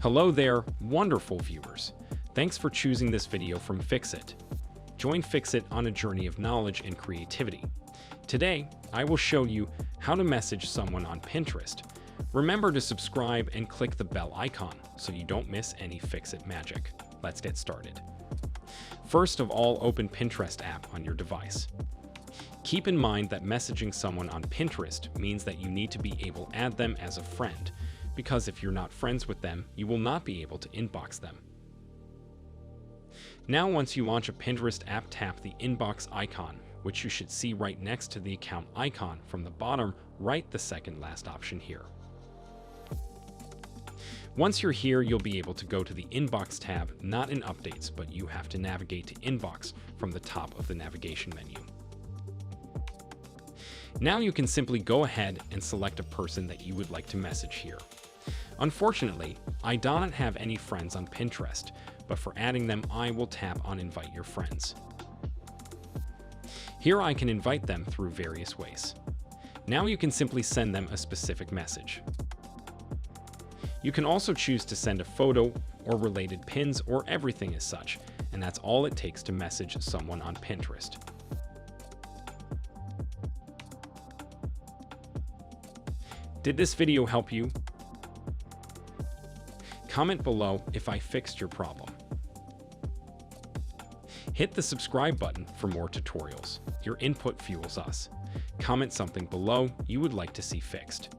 Hello there, wonderful viewers. Thanks for choosing this video from Fixit. Join Fixit on a journey of knowledge and creativity. Today, I will show you how to message someone on Pinterest. Remember to subscribe and click the bell icon so you don't miss any Fixit magic. Let's get started. First of all, open Pinterest app on your device. Keep in mind that messaging someone on Pinterest means that you need to be able to add them as a friend, because if you're not friends with them, you will not be able to inbox them. Now, once you launch a Pinterest app, tap the inbox icon, which you should see right next to the account icon from the bottom right, the second last option here. Once you're here, you'll be able to go to the Inbox tab, not in Updates, but you have to navigate to Inbox from the top of the navigation menu. Now you can simply go ahead and select a person that you would like to message here. Unfortunately, I don't have any friends on Pinterest, but for adding them, I will tap on Invite Your Friends. Here I can invite them through various ways. Now you can simply send them a specific message. You can also choose to send a photo or related pins or everything as such, and that's all it takes to message someone on Pinterest. Did this video help you? Comment below if I fixed your problem. Hit the subscribe button for more tutorials. Your input fuels us. Comment something below you would like to see fixed.